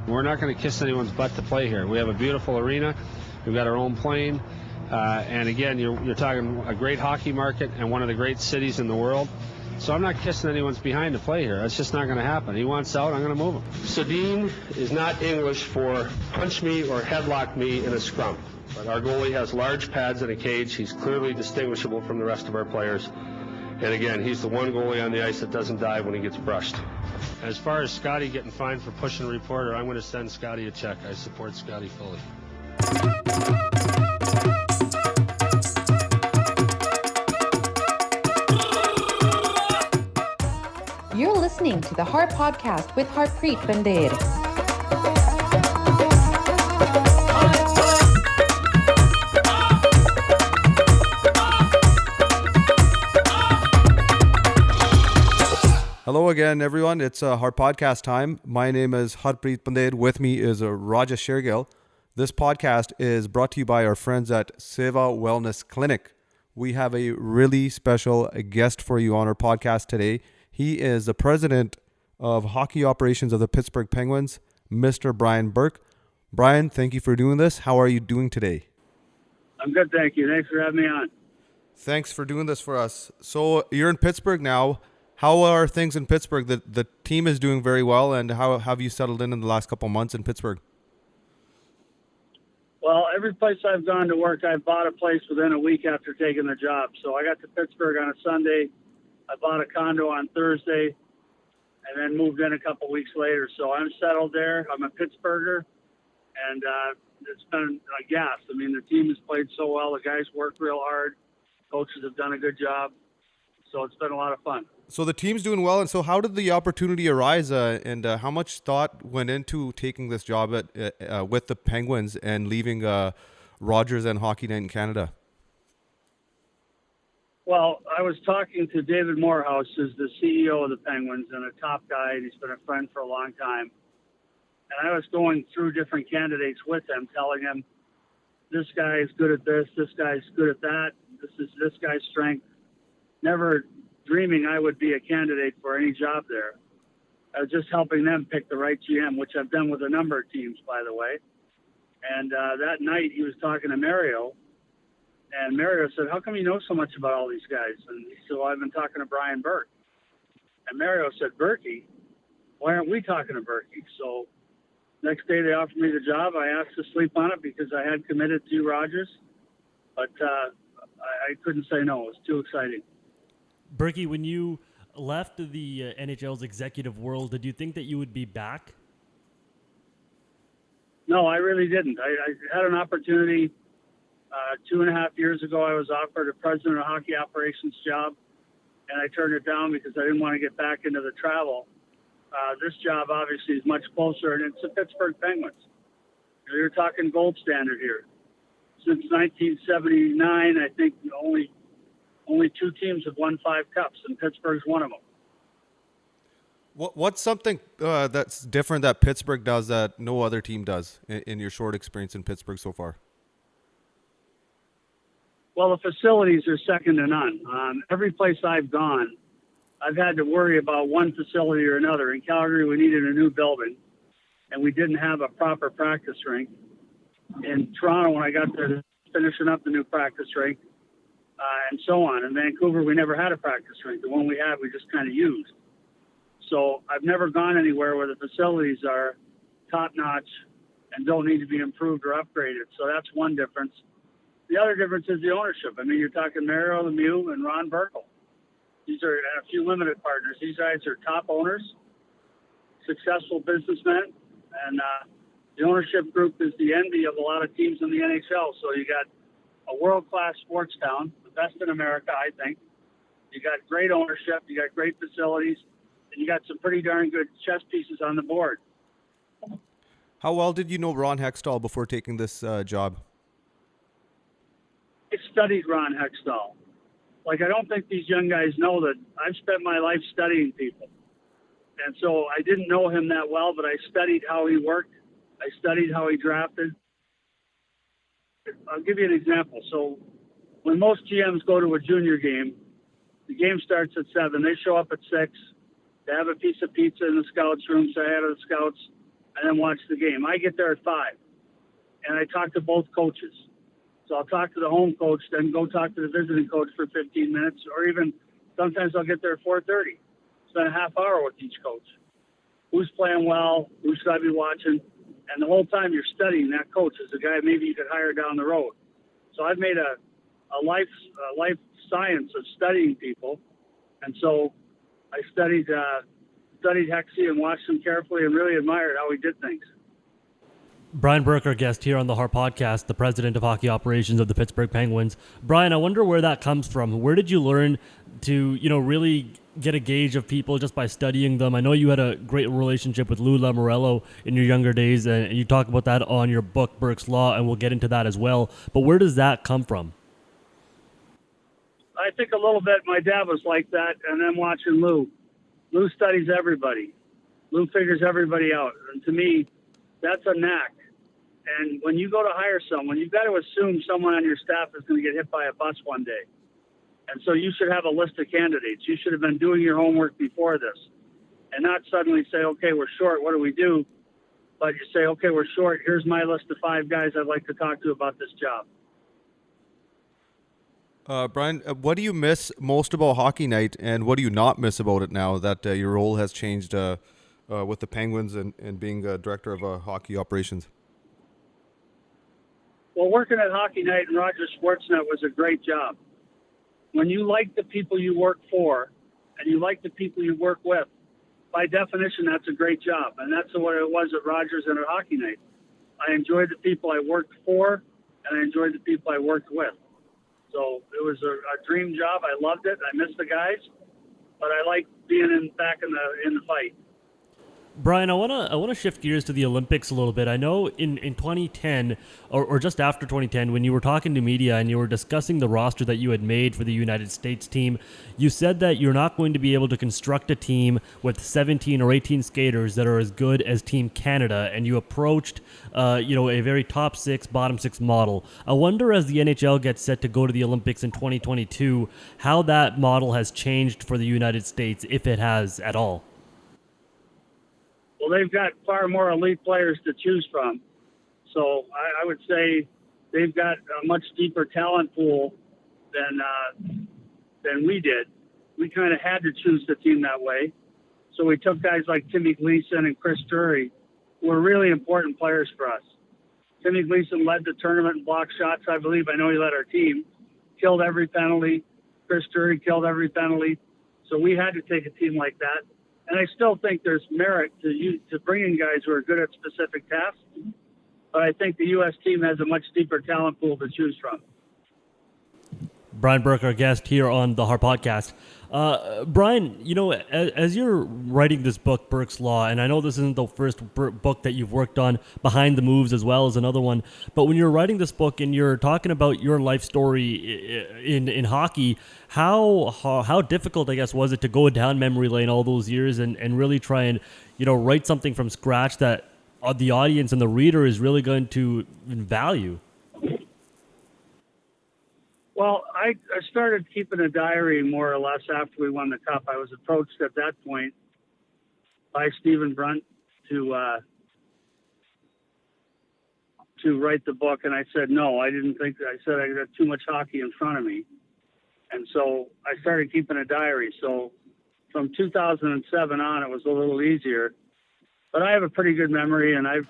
We're not going to kiss anyone's butt to play here. We have a beautiful arena. We've got our own plane. And again, you're talking a great hockey market and one of the great cities in the world. So I'm not kissing anyone's behind to play here. That's just not going to happen. He wants out, I'm going to move him. Sedin is not English for punch me or headlock me in a scrum. But our goalie has large pads in a cage. He's clearly distinguishable from the rest of our players. And again, he's the one goalie on the ice that doesn't dive when he gets brushed. As far as Scotty getting fined for pushing a reporter, I'm going to send Scotty a check. I support Scotty fully. You're listening to the Harp Podcast with Harp and Raja. Hello again, everyone. It's Harp Podcast time. My name is Harpreet Pandey. With me is Raja Shergill. This podcast is brought to you by our friends at Seva Wellness Clinic. We have a really special guest for you on our podcast today. He is the president of hockey operations of the Pittsburgh Penguins, Mr. Brian Burke. Brian, thank you for doing this. How are you doing today? I'm good, thank you. Thanks for having me on. Thanks for doing this for us. So you're in Pittsburgh now. How are things in Pittsburgh? The team is doing very well, and how have you settled in the last couple of months in Pittsburgh? Well, every place I've gone to work, I've bought a place within a week after taking the job. So I got to Pittsburgh on a Sunday. I bought a condo on Thursday and then moved in a couple weeks later. So I'm settled there. I'm a Pittsburgher, and it's been a gas. I mean, the team has played so well. The guys work real hard. Coaches have done a good job. So it's been a lot of fun. So the team's doing well, and so how did the opportunity arise, and how much thought went into taking this job with the Penguins and leaving Rogers and Hockey Night in Canada? Well, I was talking to David Morehouse, who's the CEO of the Penguins and a top guy. He's been a friend for a long time. And I was going through different candidates with him, telling him, this guy is good at this guy's good at that, this is this guy's strength. Never dreaming I would be a candidate for any job there. I was just helping them pick the right GM, which I've done with a number of teams, by the way. And that night he was talking to Mario, and Mario said, how come you know so much about all these guys? And he said, well, I've been talking to Brian Burke. And Mario said, Burke? Why aren't we talking to Burke? So next day they offered me the job. I asked to sleep on it because I had committed to Rogers, but I couldn't say no. It was too exciting. Burke, when you left the NHL's executive world, did you think that you would be back? No, I really didn't. I had an opportunity 2.5 years ago. I was offered a president of hockey operations job, and I turned it down because I didn't want to get back into the travel. This job obviously is much closer, and it's the Pittsburgh Penguins. You're talking gold standard here. Since 1979, I think only two teams have won 5 cups, and Pittsburgh's one of them. What's something that's different that Pittsburgh does that no other team does in your short experience in Pittsburgh so far? Well, the facilities are second to none. Every place I've gone, I've had to worry about one facility or another. In Calgary, we needed a new building, and we didn't have a proper practice rink. In Toronto, when I got there, finishing up the new practice rink, and so on. In Vancouver, we never had a practice rink. The one we had, we just kind of used. So I've never gone anywhere where the facilities are top-notch and don't need to be improved or upgraded. So that's one difference. The other difference is the ownership. I mean, you're talking Mario Lemieux and Ron Burke. These are a few limited partners. These guys are top owners, successful businessmen, and the ownership group is the envy of a lot of teams in the NHL. So you got a world-class sports town, the best in America, I think. You got great ownership, you got great facilities, and you got some pretty darn good chess pieces on the board. How well did you know Ron Hextall before taking this job? I studied Ron Hextall. I don't think these young guys know that I've spent my life studying people. And so I didn't know him that well, but I studied how he worked. I studied how he drafted. I'll give you an example. So when most GMs go to a junior game, the game starts at 7. They show up at 6. They have a piece of pizza in the scouts room, say hi to the scouts. and then watch the game. I get there at 5, and I talk to both coaches. So I'll talk to the home coach, then go talk to the visiting coach for 15 minutes, or even sometimes I'll get there at 4:30. Spend a half hour with each coach. Who's playing well? Who should I be watching? And the whole time you're studying that coach is a guy maybe you could hire down the road. So I've made a life science of studying people, and so I studied Hexie and watched him carefully and really admired how he did things. Brian Burke, our guest here on the Harp Podcast, the president of hockey operations of the Pittsburgh Penguins. Brian, I wonder where that comes from. Where did you learn to, really get a gauge of people just by studying them? I know you had a great relationship with Lou Lamoriello in your younger days, and you talk about that on your book, Burke's Law, and we'll get into that as well. But where does that come from? I think a little bit my dad was like that, and then watching Lou. Lou studies everybody. Lou figures everybody out. And to me, that's a knack. And when you go to hire someone, you've got to assume someone on your staff is going to get hit by a bus one day. And so you should have a list of candidates. You should have been doing your homework before this and not suddenly say, okay, we're short. What do we do? But you say, okay, we're short. Here's my list of 5 guys I'd like to talk to about this job. Brian, what do you miss most about Hockey Night, and what do you not miss about it now that your role has changed with the Penguins and being director of hockey operations? Well, working at Hockey Night and Roger Sportsnet was a great job. When you like the people you work for and you like the people you work with, by definition, that's a great job. And that's what it was at Rogers and at Hockey Night. I enjoyed the people I worked for, and I enjoyed the people I worked with. So it was a dream job. I loved it. I missed the guys, but I like being back in the fight. Brian, I wanna shift gears to the Olympics a little bit. I know in 2010 or just after 2010, when you were talking to media and you were discussing the roster that you had made for the United States team, you said that you're not going to be able to construct a team with 17 or 18 skaters that are as good as Team Canada, and you approached a very top 6, bottom 6 model. I wonder, as the NHL gets set to go to the Olympics in 2022, how that model has changed for the United States, if it has at all. Well, they've got far more elite players to choose from. So I would say they've got a much deeper talent pool than we did. We kind of had to choose the team that way. So we took guys like Timmy Gleason and Chris Drury, who were really important players for us. Timmy Gleason led the tournament in block shots, I believe. I know he led our team. Killed every penalty. Chris Drury killed every penalty. So we had to take a team like that. And I still think there's merit to bring in guys who are good at specific tasks. But I think the U.S. team has a much deeper talent pool to choose from. Brian Burke, our guest here on the Harp Podcast. Brian, as you're writing this book, Burke's Law, and I know this isn't the first book that you've worked on, Behind the Moves as well as another one, but when you're writing this book and you're talking about your life story in hockey, how difficult, I guess, was it to go down memory lane all those years and really try and, write something from scratch that the audience and the reader is really going to value? Well, I started keeping a diary more or less after we won the Cup. I was approached at that point by Stephen Brunt to write the book, and I said no. I didn't think that. I said I got too much hockey in front of me, and so I started keeping a diary. So from 2007 on, it was a little easier. But I have a pretty good memory, and I've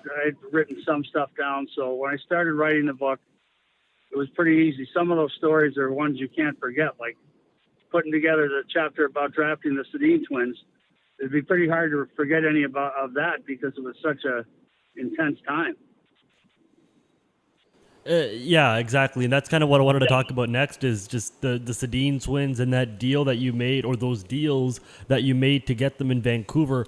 written some stuff down. So when I started writing the book, it was pretty easy. Some of those stories are ones you can't forget, like putting together the chapter about drafting the Sedin twins. It'd be pretty hard to forget any of that because it was such a intense time. Yeah, exactly. And that's kind of what I wanted to talk about next is just the Sedin twins and that deal that you made, or those deals that you made to get them in Vancouver.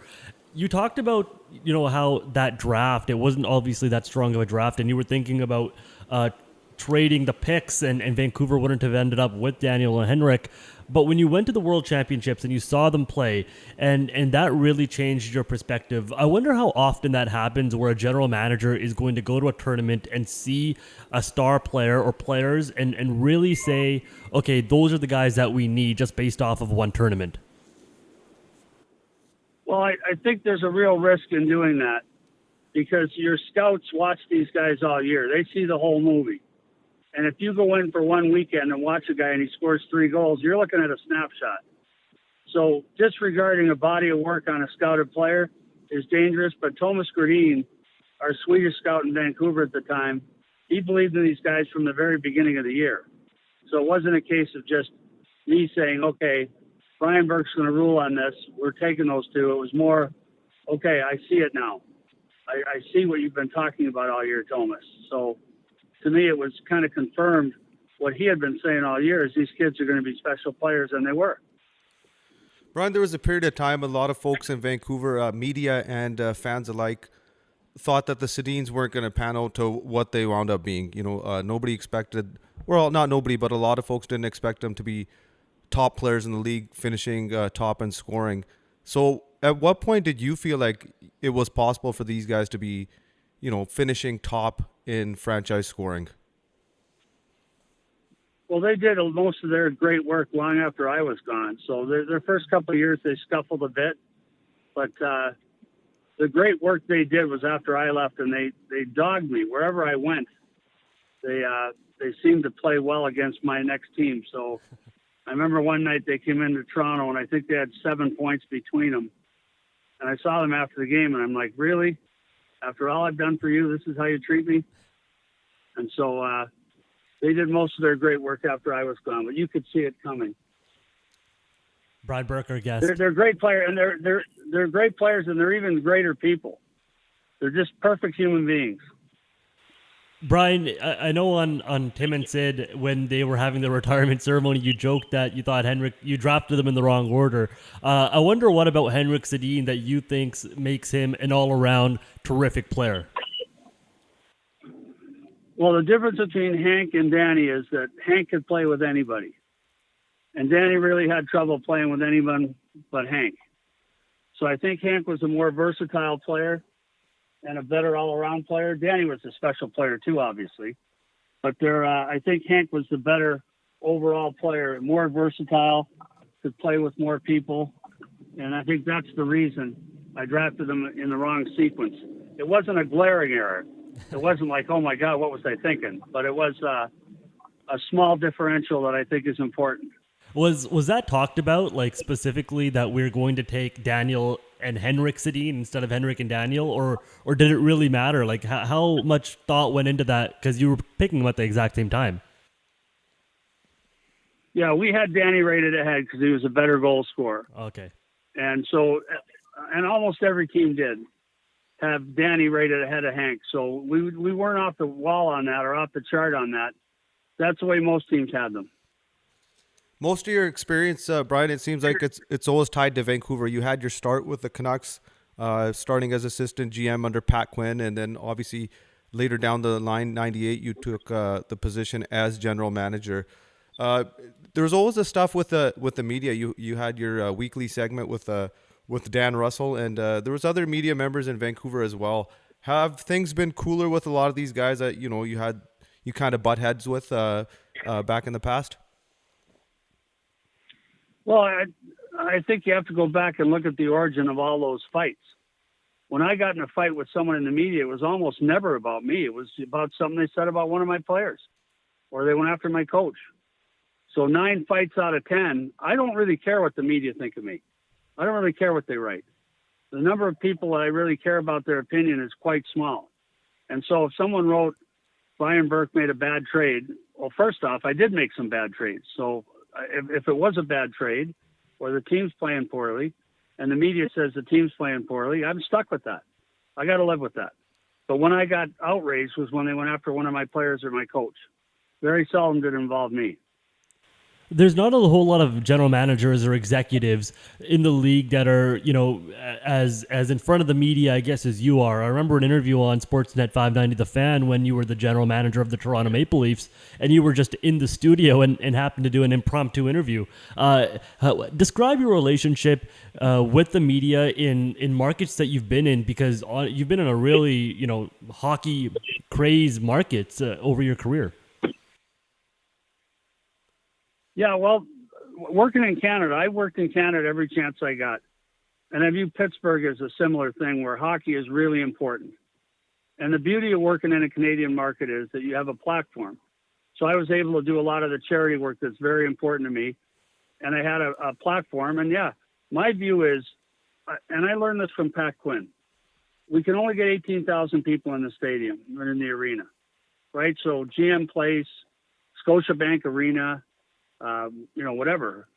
You talked about, how that draft, it wasn't obviously that strong of a draft, and you were thinking about trading the picks, and Vancouver wouldn't have ended up with Daniel and Henrik. But when you went to the World Championships and you saw them play, and that really changed your perspective, I wonder how often that happens where a general manager is going to go to a tournament and see a star player or players and really say, okay, those are the guys that we need just based off of one tournament. Well, I think there's a real risk in doing that because your scouts watch these guys all year. They see the whole movie. And if you go in for one weekend and watch a guy and he scores 3 goals, you're looking at a snapshot. So disregarding a body of work on a scouted player is dangerous. But Thomas Gradin, our Swedish scout in Vancouver at the time, he believed in these guys from the very beginning of the year. So it wasn't a case of just me saying, okay, Brian Burke's going to rule on this. We're taking those 2. It was more, okay, I see it now. I see what you've been talking about all year, Thomas. So to me, it was kind of confirmed what he had been saying all year is these kids are going to be special players, and they were. Brian, there was a period of time a lot of folks in Vancouver, media and fans alike, thought that the Sedins weren't going to pan out to what they wound up being. Nobody expected, well, not nobody, but a lot of folks didn't expect them to be top players in the league, finishing top and scoring. So at what point did you feel like it was possible for these guys to be, finishing top in franchise scoring? Well, they did most of their great work long after I was gone. So their first couple of years, they scuffled a bit. But the great work they did was after I left, and they dogged me wherever I went. They seemed to play well against my next team. So I remember one night they came into Toronto, and I think they had 7 points between them. And I saw them after the game, and I'm like, really? After all I've done for you, this is how you treat me? And so they did most of their great work after I was gone, but you could see it coming. Brian Burke, our guest. They're great players, and they're great players, and they're even greater people. They're just perfect human beings. Brian, I know on Tim and Sid, when they were having the retirement ceremony, you joked that you thought you drafted them in the wrong order. I wonder what about Henrik Sedin that you think makes him an all-around terrific player? Well, the difference between Hank and Danny is that Hank could play with anybody. And Danny really had trouble playing with anyone but Hank. So I think Hank was a more versatile player and a better all-around player. Danny was a special player too, obviously. But I think Hank was the better overall player, more versatile, could play with more people. And I think that's the reason I drafted him in the wrong sequence. It wasn't a glaring error. It wasn't like, oh, my God, what was I thinking? But it was a small differential that I think is important. Was that talked about, like specifically that we're going to take Daniel and Henrik Sedin instead of Henrik and Daniel, or did it really matter? Like how much thought went into that? Because you were picking them at the exact same time. Yeah, we had Danny rated ahead because he was a better goal scorer. Okay. And so, and almost every team did have Danny rated ahead of Hank. So we weren't off the wall on that or off the chart on that. That's the way most teams had them. Most of your experience, Brian, it seems like it's always tied to Vancouver. You had your start with the Canucks, starting as assistant GM under Pat Quinn, and then obviously later down the line, 98, you took the position as general manager. There was always the stuff with the media. You had your weekly segment with Dan Russell, and there was other media members in Vancouver as well. Have things been cooler with a lot of these guys that you kind of butt heads with back in the past? Well, I think you have to go back and look at the origin of all those fights. When I got in a fight with someone in the media, it was almost never about me. It was about something they said about one of my players, or they went after my coach. So 9 fights out of 10, I don't really care what the media think of me. I don't really care what they write. The number of people that I really care about their opinion is quite small. And so if someone wrote, Brian Burke made a bad trade, well, first off, I did make some bad trades. So if it was a bad trade or the team's playing poorly and the media says the team's playing poorly, I'm stuck with that. I got to live with that. But when I got outraged was when they went after one of my players or my coach. Very seldom did it involve me. There's not a whole lot of general managers or executives in the league that are, as in front of the media, I guess, as you are. I remember an interview on Sportsnet 590 The Fan when you were the general manager of the Toronto Maple Leafs, and you were just in the studio and happened to do an impromptu interview. Describe your relationship with the media in markets that you've been in, because you've been in a really, hockey craze markets over your career. Yeah, well, working in Canada, I worked in Canada every chance I got. And I view Pittsburgh as a similar thing where hockey is really important. And the beauty of working in a Canadian market is that you have a platform. So I was able to do a lot of the charity work that's very important to me. And I had a platform. And yeah, my view is, and I learned this from Pat Quinn, we can only get 18,000 people in the stadium or in the arena, right? So GM Place, Scotiabank Arena, whatever,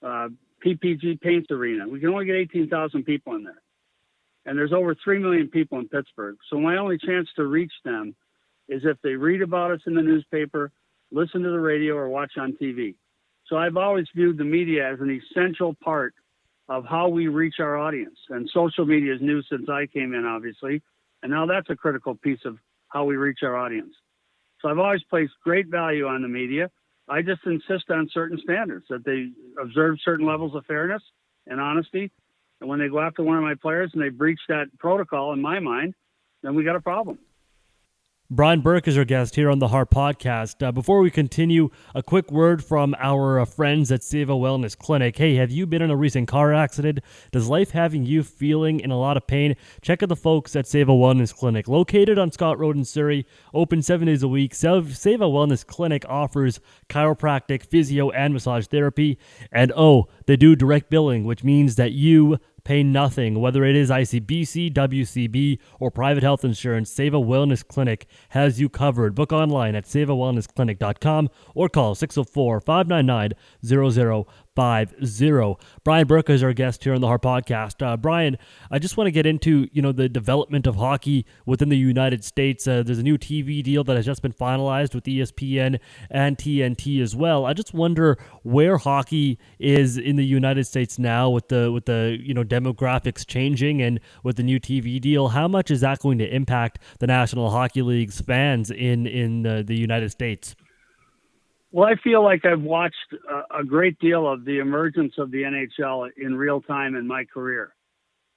PPG Paints Arena. We can only get 18,000 people in there. And there's over 3 million people in Pittsburgh. So my only chance to reach them is if they read about us in the newspaper, listen to the radio, or watch on TV. So I've always viewed the media as an essential part of how we reach our audience. And social media is new since I came in, obviously. And now that's a critical piece of how we reach our audience. So I've always placed great value on the media. I just insist on certain standards, that they observe certain levels of fairness and honesty. And when they go after one of my players and they breach that protocol, in my mind, then we got a problem. Brian Burke is our guest here on the Harp Podcast. Before we continue, a quick word from our friends at Seva Wellness Clinic. Hey, have you been in a recent car accident? Does life having you feeling in a lot of pain? Check out the folks at Seva Wellness Clinic. Located on Scott Road in Surrey, open 7 days a week, Seva Wellness Clinic offers chiropractic, physio, and massage therapy. And they do direct billing, which means that you pay nothing, whether it is ICBC, WCB, or private health insurance. Seva Wellness Clinic has you covered. Book online at savawellnessclinic.com or call 604-599-0050. Brian Burke is our guest here on the Harp Podcast. Brian, I just want to get into the development of hockey within the United States. There's a new TV deal that has just been finalized with ESPN and TNT as well. I just wonder where hockey is in the United States now with the demographics changing and with the new TV deal. How much is that going to impact the National Hockey League's fans in the United States? Well, I feel like I've watched a great deal of the emergence of the NHL in real time in my career.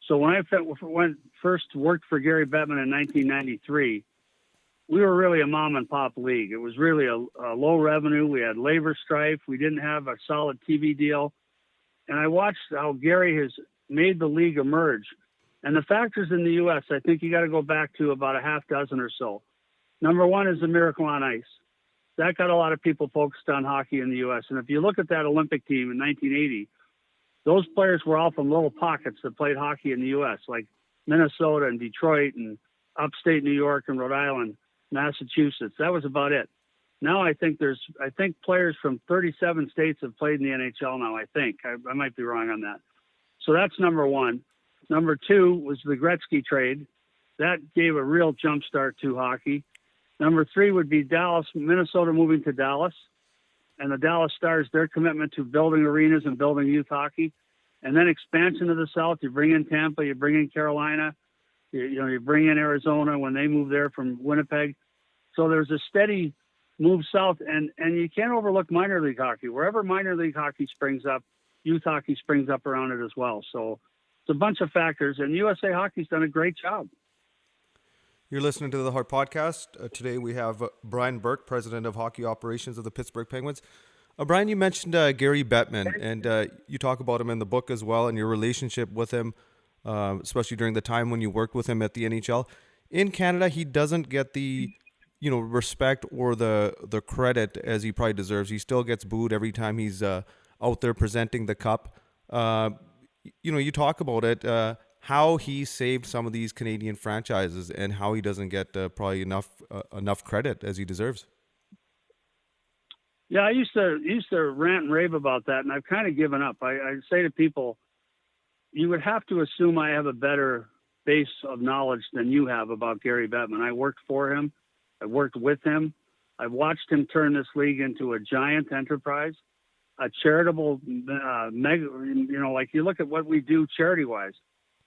So when I first worked for Gary Bettman in 1993, we were really a mom and pop league. It was really a low revenue. We had labor strife. We didn't have a solid TV deal. And I watched how Gary has made the league emerge. And the factors in the U.S., I think you got to go back to about a half dozen or so. Number one is the Miracle on Ice. That got a lot of people focused on hockey in the U.S. And if you look at that Olympic team in 1980, those players were all from little pockets that played hockey in the U.S., like Minnesota and Detroit and upstate New York and Rhode Island, Massachusetts. That was about it. Now I think players from 37 states have played in the NHL now, I think. I might be wrong on that. So that's number one. Number two was the Gretzky trade. That gave a real jump start to hockey. Number three would be Minnesota moving to Dallas, and the Dallas Stars, their commitment to building arenas and building youth hockey, and then expansion to the South. You bring in Tampa, you bring in Carolina, you bring in Arizona when they move there from Winnipeg. So there's a steady move south, and you can't overlook minor league hockey. Wherever minor league hockey springs up, youth hockey springs up around it as well. So it's a bunch of factors, and USA Hockey's done a great job. You're listening to the Harp Podcast. Today we have Brian Burke, President of Hockey Operations of the Pittsburgh Penguins. Brian, you mentioned Gary Bettman, and you talk about him in the book as well and your relationship with him, especially during the time when you worked with him at the NHL. In Canada, he doesn't get the respect or the credit as he probably deserves. He still gets booed every time he's out there presenting the cup. You talk about it, how he saved some of these Canadian franchises and how he doesn't get probably enough credit as he deserves. Yeah, I used to rant and rave about that, and I've kind of given up. I say to people, you would have to assume I have a better base of knowledge than you have about Gary Bettman. I worked for him. I worked with him. I've watched him turn this league into a giant enterprise, a charitable mega. Like you look at what we do charity-wise,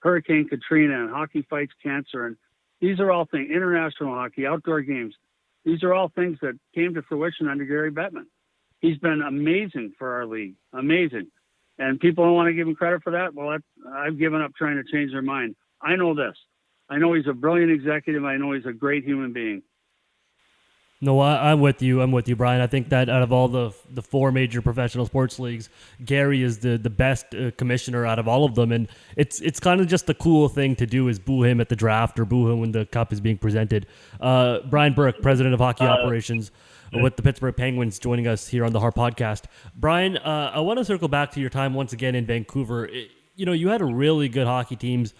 Hurricane Katrina and Hockey Fights Cancer, and these are all things, international hockey, outdoor games. These are all things that came to fruition under Gary Bettman. He's been amazing for our league, amazing. And people don't want to give him credit for that. Well, I've given up trying to change their mind. I know this. I know he's a brilliant executive. I know he's a great human being. No, I'm with you. I'm with you, Brian. I think that out of all the four major professional sports leagues, Gary is the best commissioner out of all of them, and it's kind of just the cool thing to do is boo him at the draft or boo him when the cup is being presented. Brian Burke, president of hockey operations with the Pittsburgh Penguins, joining us here on the Harp Podcast. Brian, I want to circle back to your time once again in Vancouver. You had a really good hockey teams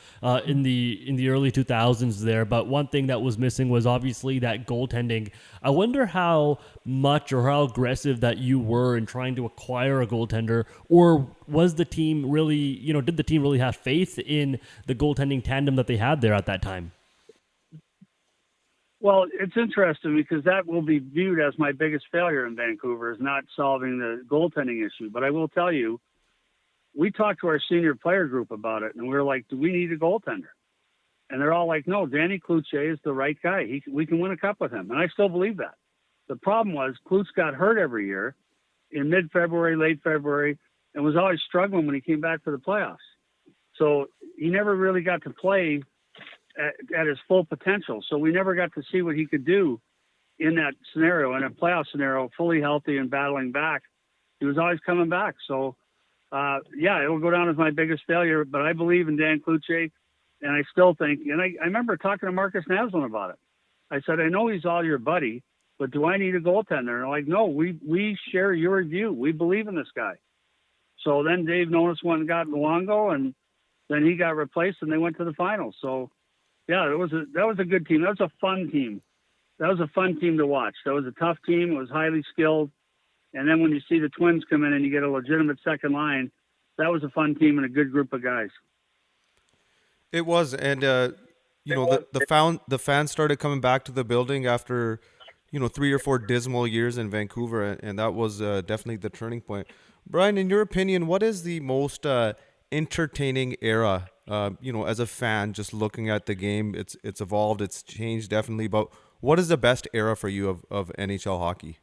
in the early 2000s there, but one thing that was missing was obviously that goaltending. I wonder how much or how aggressive that you were in trying to acquire a goaltender, or was the team really, did the team really have faith in the goaltending tandem that they had there at that time? Well, it's interesting because that will be viewed as my biggest failure in Vancouver is not solving the goaltending issue. But I will tell you, we talked to our senior player group about it, and we were like, do we need a goaltender? And they're all like, no, Danny Cloutier is the right guy. We can win a cup with him. And I still believe that. The problem was Klutz got hurt every year in mid-February, late February, and was always struggling when he came back for the playoffs. So he never really got to play at his full potential. So we never got to see what he could do in that scenario, in a playoff scenario, fully healthy and battling back. He was always coming back. So, it'll go down as my biggest failure, but I believe in Dan Cloutier, and I still think, and I remember talking to Marcus Naslund about it. I said, I know he's all your buddy, but do I need a goaltender? And they're like, no, we share your view. We believe in this guy. So then Dave Nonis went and got Luongo, and then he got replaced, and they went to the finals. So, yeah, that was a good team. That was a fun team. That was a fun team to watch. That was a tough team. It was highly skilled. And then when you see the Twins come in and you get a legitimate second line, that was a fun team and a good group of guys. It was, and the fans started coming back to the building after 3 or 4 dismal years in Vancouver, and that was definitely the turning point. Brian, in your opinion, what is the most entertaining era? As a fan, just looking at the game, it's evolved, it's changed definitely. But what is the best era for you of NHL hockey?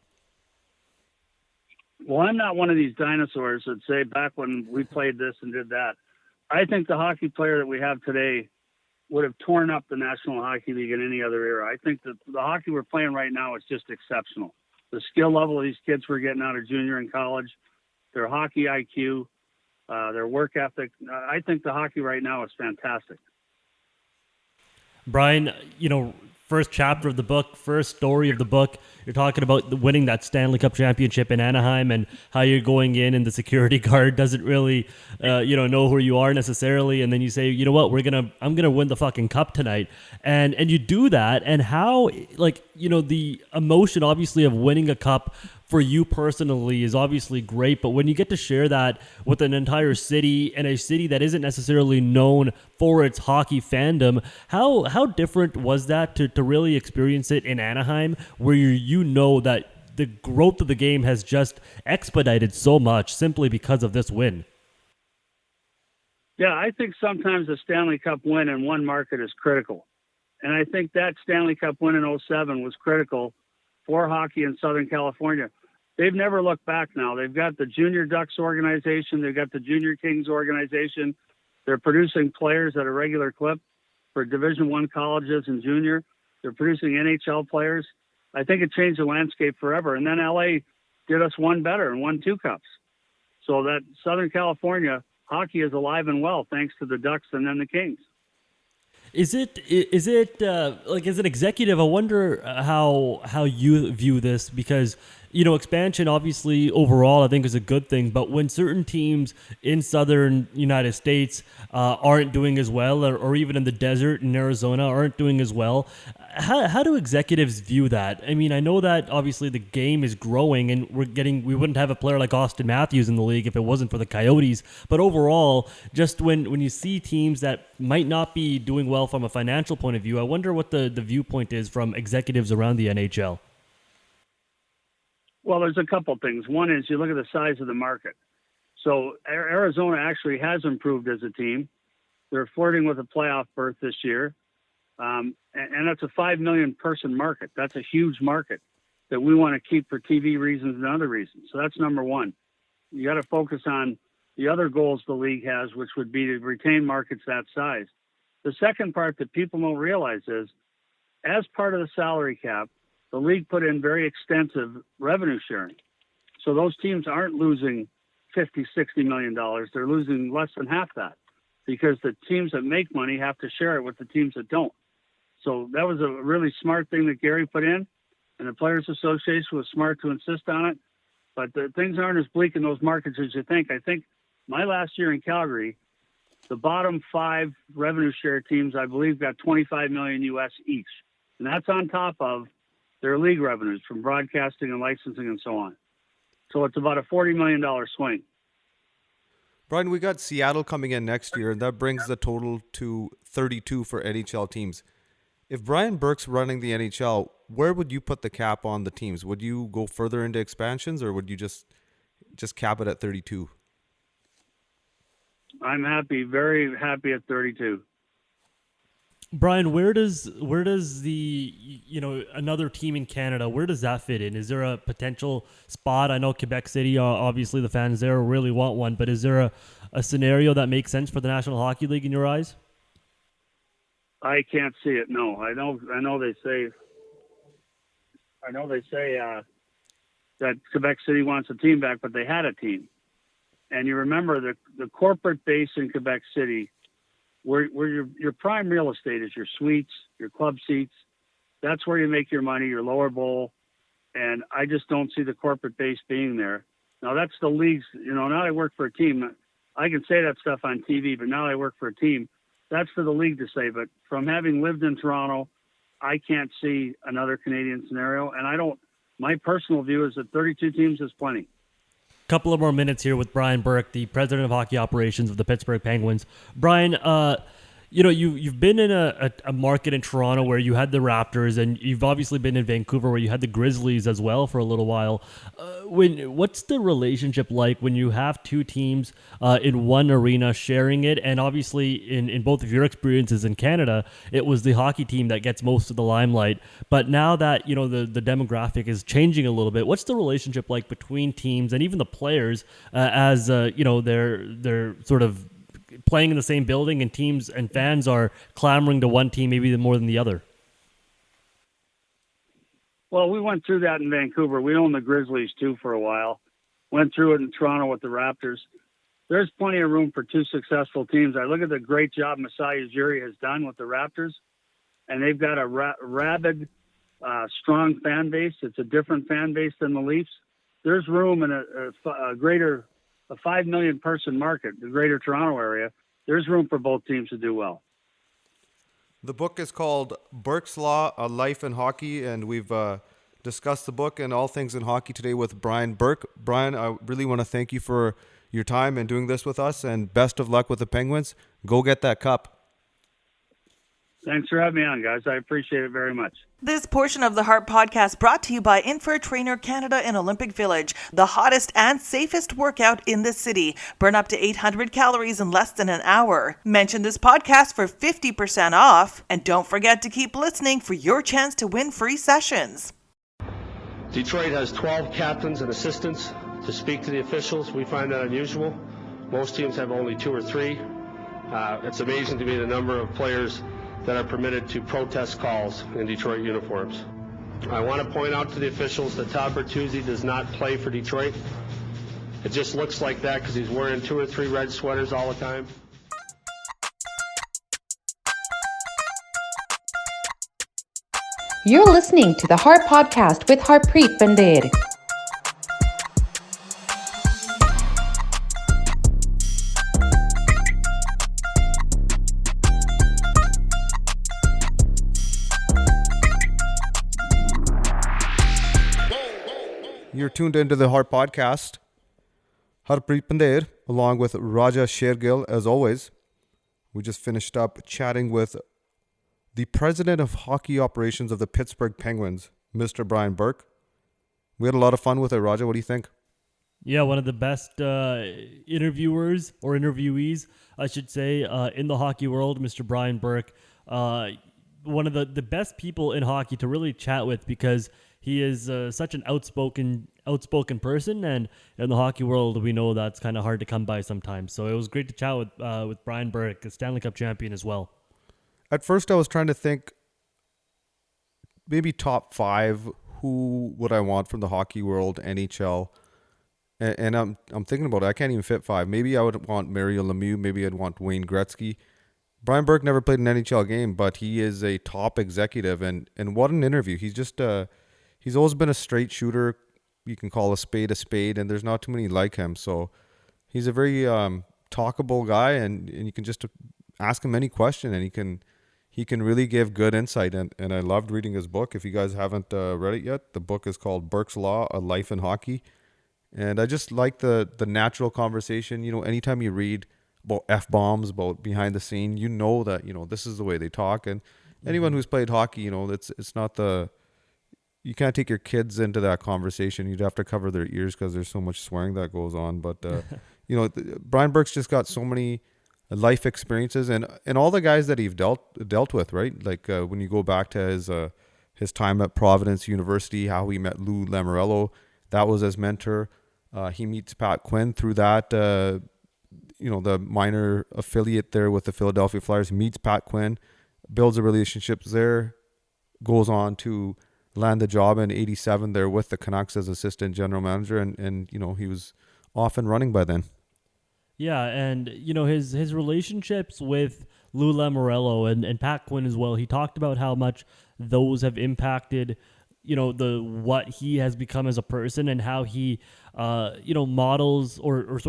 Well, I'm not one of these dinosaurs that say back when we played this and did that. I think the hockey player that we have today would have torn up the National Hockey League in any other era. I think that the hockey we're playing right now is just exceptional. The skill level of these kids we're getting out of junior and college, their hockey IQ, their work ethic. I think the hockey right now is fantastic. Brian, first chapter of the book, first story of the book, you're talking about winning that Stanley Cup championship in Anaheim and how you're going in and the security guard doesn't really, know who you are necessarily. And then you say, you know what, I'm going to win the fucking cup tonight. And you do that. And how, the emotion obviously of winning a cup for you personally is obviously great, but when you get to share that with an entire city and a city that isn't necessarily known for its hockey fandom, how different was that to really experience it in Anaheim, where you know that the growth of the game has just expedited so much simply because of this win? Yeah, I think sometimes a Stanley Cup win in one market is critical. And I think that Stanley Cup win in 2007 was critical for hockey in Southern California. They've never looked back now. They've got the Junior Ducks organization. They've got the Junior Kings organization. They're producing players at a regular clip for Division I colleges and junior. They're producing NHL players. I think it changed the landscape forever. And then LA did us one better and won 2 cups. So that Southern California hockey is alive and well thanks to the Ducks and then the Kings. Is it as an executive, I wonder how you view this, because expansion obviously overall I think is a good thing, but when certain teams in southern United States aren't doing as well, or even in the desert in Arizona aren't doing as well, how do executives view that? I mean, I know that obviously the game is growing and we wouldn't have a player like Austin Matthews in the league if it wasn't for the Coyotes, but overall, just when you see teams that might not be doing well from a financial point of view, I wonder what the viewpoint is from executives around the NHL. Well, there's a couple things. One is you look at the size of the market. So Arizona actually has improved as a team. They're flirting with a playoff berth this year. And that's a 5 million person market. That's a huge market that we want to keep for TV reasons and other reasons. So that's number one. You got to focus on the other goals the league has, which would be to retain markets that size. The second part that people don't realize is, as part of the salary cap, the league put in very extensive revenue sharing. So those teams aren't losing $50-60 million. They're losing less than half that because the teams that make money have to share it with the teams that don't. So that was a really smart thing that Gary put in, and the Players Association was smart to insist on it. But things aren't as bleak in those markets as you think. I think my last year in Calgary, the bottom 5 revenue share teams, I believe, got $25 million US each. And that's on top of their league revenues from broadcasting and licensing and so on. So it's about a $40 million swing. Brian, we got Seattle coming in next year, and that brings the total to 32 for NHL teams. If Brian Burke's running the NHL, where would you put the cap on the teams? Would you go further into expansions, or would you just cap it at 32? I'm happy, very happy at 32. Brian, where does the another team in Canada, where does that fit in? Is there a potential spot? I know Quebec City, obviously the fans there really want one, but is there a scenario that makes sense for the National Hockey League in your eyes? I can't see it. No, I know they say that Quebec City wants a team back, but they had a team. And you remember the corporate base in Quebec City, where your prime real estate is your suites, your club seats. That's where you make your money, your lower bowl. And I just don't see the corporate base being there. Now that's the league's, now I work for a team. I can say that stuff on TV, but now I work for a team. That's for the league to say. But from having lived in Toronto, I can't see another Canadian scenario. And my personal view is that 32 teams is plenty. Couple of more minutes here with Brian Burke, the president of hockey operations of the Pittsburgh Penguins. Brian, you've been in a market in Toronto where you had the Raptors, and you've obviously been in Vancouver where you had the Grizzlies as well for a little while. What's the relationship like when you have two teams in one arena sharing it? And obviously, in both of your experiences in Canada, it was the hockey team that gets most of the limelight. But now that the demographic is changing a little bit, what's the relationship like between teams and even the players as they're sort of playing in the same building, and teams and fans are clamoring to one team maybe more than the other? Well, we went through that in Vancouver. We owned the Grizzlies too for a while. Went through it in Toronto with the Raptors. There's plenty of room for two successful teams. I look at the great job Masai Ujiri has done with the Raptors, and they've got a rabid, strong fan base. It's a different fan base than the Leafs. There's room in a 5 million person market, the greater Toronto area. There's room for both teams to do well. The book is called Burke's Law, A Life in Hockey, and we've discussed the book and all things in hockey today with Brian Burke. Brian, I really want to thank you for your time and doing this with us, and best of luck with the Penguins. Go get that cup. Thanks for having me on, guys. I appreciate it very much. This portion of the Harp Podcast brought to you by Infer Trainer Canada in Olympic Village, the hottest and safest workout in the city. Burn up to 800 calories in less than an hour. Mention this podcast for 50% off. And don't forget to keep listening for your chance to win free sessions. Detroit has 12 captains and assistants to speak to the officials. We find that unusual. Most teams have only 2 or 3. It's amazing to me the number of players that are permitted to protest calls in Detroit uniforms. I want to point out to the officials that Todd Bertuzzi does not play for Detroit. It just looks like that because he's wearing 2 or 3 red sweaters all the time. You're listening to the Harp Podcast with Harpreet Bandir. You're tuned into the Harp Podcast. Harpreet Bandir, along with Raja Shergill, as always. We just finished up chatting with the president of hockey operations of the Pittsburgh Penguins, Mr. Brian Burke. We had a lot of fun with it, Raja. What do you think? Yeah, one of the best interviewers or interviewees, I should say, in the hockey world, Mr. Brian Burke. One of the best people in hockey to really chat with because he is such an outspoken person, and in the hockey world, we know that's kind of hard to come by sometimes. So it was great to chat with Brian Burke, a Stanley Cup champion as well. At first, I was trying to think maybe top 5 who would I want from the hockey world, NHL, and I'm thinking about it. I can't even fit 5. Maybe I would want Mario Lemieux. Maybe I'd want Wayne Gretzky. Brian Burke never played an NHL game, but he is a top executive, and what an interview. He's just he's always been a straight shooter. You can call a spade, and there's not too many like him. So he's a very talkable guy, and you can just ask him any question, and he can really give good insight. And I loved reading his book. If you guys haven't read it yet, the book is called Burke's Law: A Life in Hockey. And I just like the natural conversation. Anytime you read about F-bombs, about behind the scene, that, this is the way they talk. And anyone who's played hockey, it's not you can't take your kids into that conversation. You'd have to cover their ears because there's so much swearing that goes on. But, Brian Burke's just got so many life experiences and all the guys that he's dealt with, right? Like when you go back to his time at Providence University, how he met Lou Lamoriello, that was his mentor. He meets Pat Quinn through that, the minor affiliate there with the Philadelphia Flyers, meets Pat Quinn, builds a relationship there, goes on to land the job in 87 there with the Canucks as assistant general manager, and he was off and running by then. Yeah, and his relationships with Lou Lamoriello and Pat Quinn as well, he talked about how much those have impacted what he has become as a person, and how he models or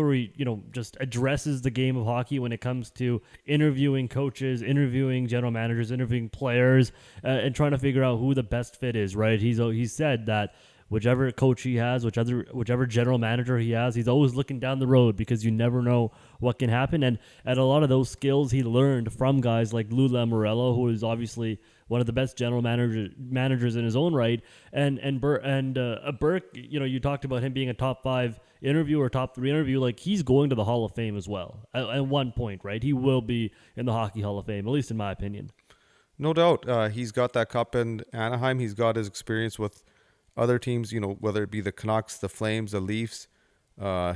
just addresses the game of hockey when it comes to interviewing coaches, interviewing general managers, interviewing players, and trying to figure out who the best fit is, right? He's said that whichever coach he has, whichever general manager he has, he's always looking down the road because you never know what can happen. And a lot of those skills he learned from guys like Lou Lamoriello, who is obviously one of the best general managers in his own right. And Burke, you talked about him being a top 5 interview or top 3 interview. Like, he's going to the Hall of Fame as well at one point, right? He will be in the Hockey Hall of Fame, at least in my opinion. No doubt. He's got that cup in Anaheim. He's got his experience with other teams, whether it be the Canucks, the Flames, the Leafs,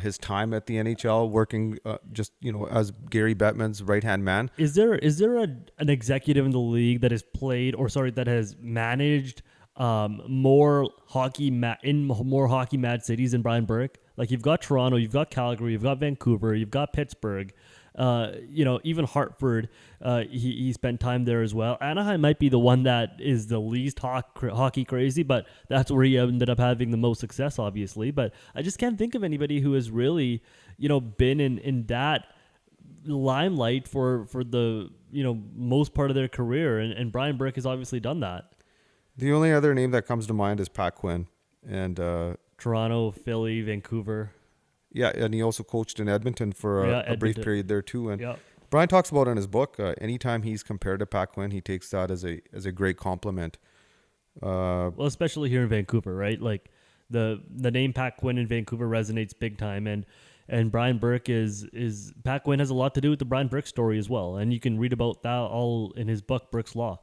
his time at the NHL, working as Gary Bettman's right-hand man. Is there an executive in the league that has managed more hockey more hockey mad cities than Brian Burke? Like, you've got Toronto, you've got Calgary, you've got Vancouver, you've got Pittsburgh. Even Hartford, he spent time there as well. Anaheim might be the one that is the least hockey crazy, but that's where he ended up having the most success, obviously. But I just can't think of anybody who has really, been in that limelight for the, most part of their career. And Brian Burke has obviously done that. The only other name that comes to mind is Pat Quinn. And Toronto, Philly, Vancouver. Yeah, and he also coached in Edmonton for a brief period there too. And Brian talks about it in his book. Anytime he's compared to Pat Quinn, he takes that as a great compliment. Well, especially here in Vancouver, right? Like the name Pat Quinn in Vancouver resonates big time, and Brian Burke is Pat Quinn has a lot to do with the Brian Burke story as well, and you can read about that all in his book Burke's Law.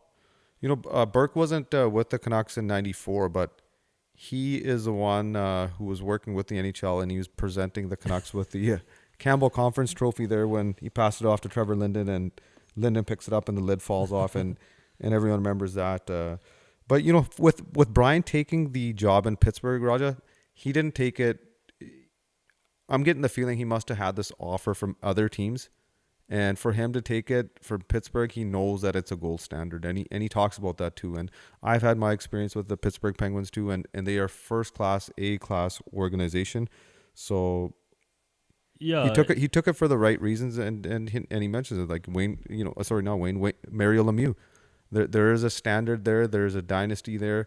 Burke wasn't with the Canucks in '94, but he is the one who was working with the NHL, and he was presenting the Canucks with the Campbell Conference Trophy there when he passed it off to Trevor Linden, and Linden picks it up and the lid falls off, and everyone remembers that. But, with Brian taking the job in Pittsburgh, Raja, he didn't take it. I'm getting the feeling he must have had this offer from other teams. And for him to take it from Pittsburgh, he knows that it's a gold standard, and he talks about that too. And I've had my experience with the Pittsburgh Penguins too, and they are first class, A-class organization. So yeah, he took it for the right reasons, and he mentions it, like Mario Lemieux. There is a standard there. There's a dynasty there.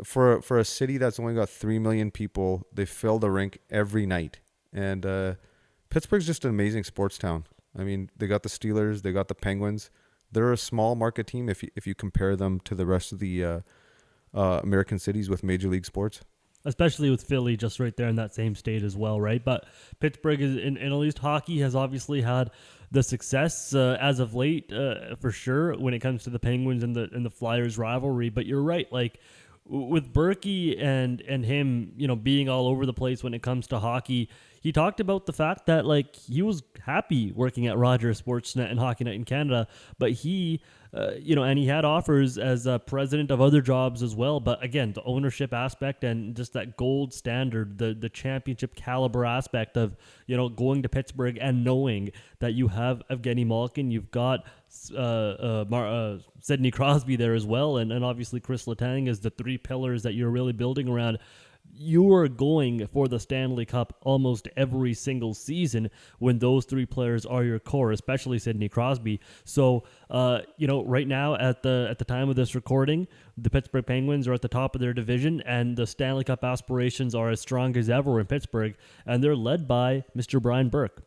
For a city that's only got 3 million people, they fill the rink every night, and Pittsburgh's just an amazing sports town. I mean, they got the Steelers, they got the Penguins. They're a small market team if you compare them to the rest of the American cities with major league sports. Especially with Philly just right there in that same state as well, right? But Pittsburgh, in at least hockey, has obviously had the success as of late, for sure, when it comes to the Penguins and the Flyers rivalry. But you're right, like, with Burke and him, being all over the place when it comes to hockey, he talked about the fact that like he was happy working at Rogers Sportsnet and Hockey Night in Canada, but he, and he had offers as a president of other jobs as well. But again, the ownership aspect and just that gold standard, the championship caliber aspect of, going to Pittsburgh and knowing that you have Evgeny Malkin, you've got Sidney Crosby there as well, and obviously Chris Letang is the three pillars that you're really building around. You are going for the Stanley Cup almost every single season when those three players are your core, especially Sidney Crosby. So, right now at the time of this recording, the Pittsburgh Penguins are at the top of their division, and the Stanley Cup aspirations are as strong as ever in Pittsburgh, and they're led by Mr. Brian Burke.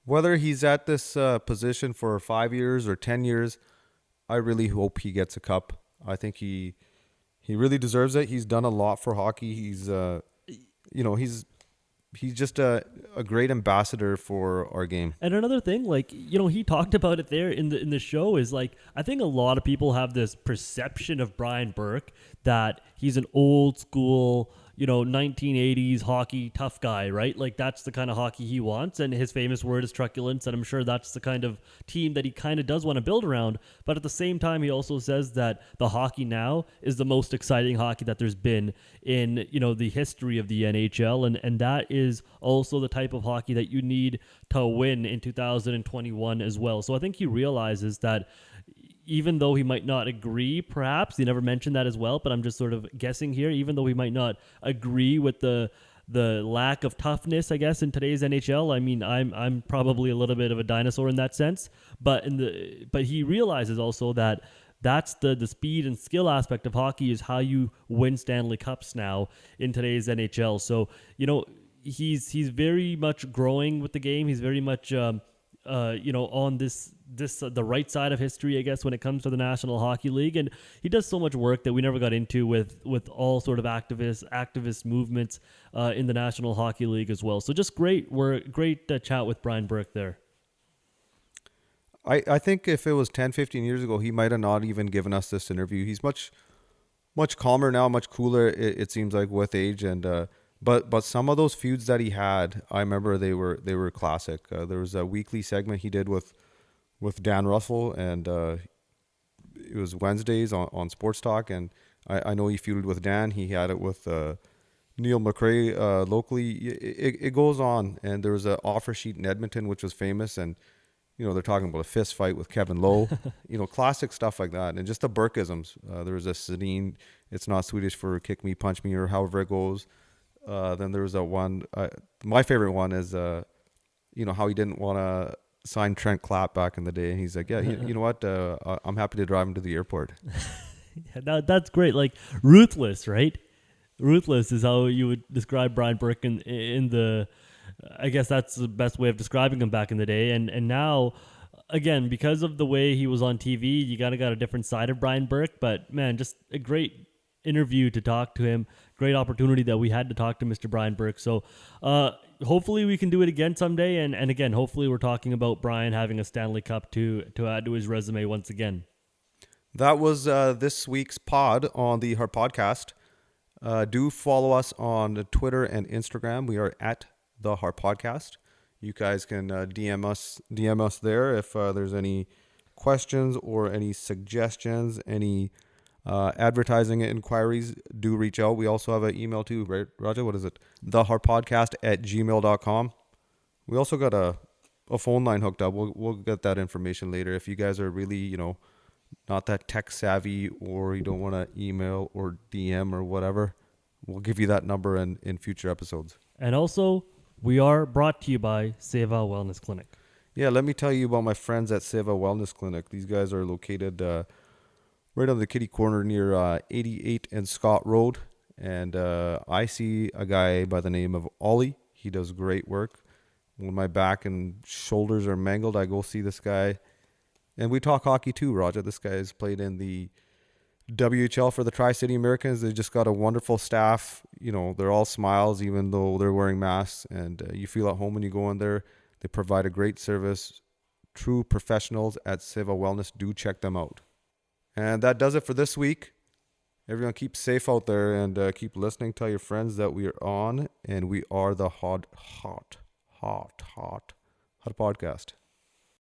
Whether he's at this position for 5 years or 10 years, I really hope he gets a cup. I think he really deserves it. He's done a lot for hockey. He's just a great ambassador for our game. And another thing, he talked about it there in the show, is like, I think a lot of people have this perception of Brian Burke that he's an old school, 1980s hockey tough guy, right? Like that's the kind of hockey he wants, and his famous word is truculence, and I'm sure that's the kind of team that he kind of does want to build around. But at the same time, he also says that the hockey now is the most exciting hockey that there's been in, the history of the NHL, and that is also the type of hockey that you need to win in 2021 as well. So I think he realizes that even though he might not agree, perhaps, he never mentioned that as well, but I'm just sort of guessing here, even though he might not agree with the lack of toughness, I guess, in today's NHL. I mean, I'm probably a little bit of a dinosaur in that sense, but he realizes also that that's the speed and skill aspect of hockey is how you win Stanley Cups now in today's NHL. So, he's very much growing with the game. He's very much on this the right side of history, I guess, when it comes to the National Hockey League, and he does so much work that we never got into with all sort of activist movements in the National Hockey League as well. So just great chat with Brian Burke there. I think if it was 10, 15 years ago, he might have not even given us this interview. He's much calmer now, much cooler. It seems like with age, and but some of those feuds that he had, I remember they were classic. There was a weekly segment he did with Dan Russell, and it was Wednesdays on Sports Talk, and I know he feuded with Dan. He had it with Neil McRae locally. It goes on, and there was an offer sheet in Edmonton, which was famous, and they're talking about a fist fight with Kevin Lowe, classic stuff like that, and just the Burkeisms. There was a Sedin, it's not Swedish for kick me, punch me, or however it goes. Then there was a one, my favorite one is, how he didn't want to sign Trent Clapp back in the day. And he's like, yeah, you know what? I'm happy to drive him to the airport. Yeah, that's great. Like ruthless, right? Ruthless is how you would describe Brian Burke in the, I guess that's the best way of describing him back in the day. And now, again, because of the way he was on TV, you got a different side of Brian Burke. But man, just a great interview to talk to him. Great opportunity that we had to talk to Mr. Brian Burke. So hopefully we can do it again someday. And again, hopefully we're talking about Brian having a Stanley Cup to add to his resume once again. That was this week's pod on the Harp Podcast. Do follow us on Twitter and Instagram. We are at the Harp Podcast. You guys can DM us there if there's any questions or any suggestions, any advertising inquiries. Do reach out. We also have an email too, right, Raja? What is it? theharppodcast@gmail.com. We also got a phone line hooked up. We'll get that information later. If you guys are really, not that tech savvy, or you don't want to email or DM or whatever, we'll give you that number in future episodes. And also, we are brought to you by Seva Wellness Clinic. Yeah, let me tell you about my friends at Seva Wellness Clinic. These guys are located right on the kitty corner near 88 and Scott Road. And I see a guy by the name of Ollie. He does great work. When my back and shoulders are mangled, I go see this guy. And we talk hockey too, Raja. This guy has played in the WHL for the Tri-City Americans. They just got a wonderful staff. They're all smiles, even though they're wearing masks. And you feel at home when you go in there. They provide a great service. True professionals at Seva Wellness. Do check them out. And that does it for this week. Everyone keep safe out there and keep listening. Tell your friends that we are on, and we are the hot podcast.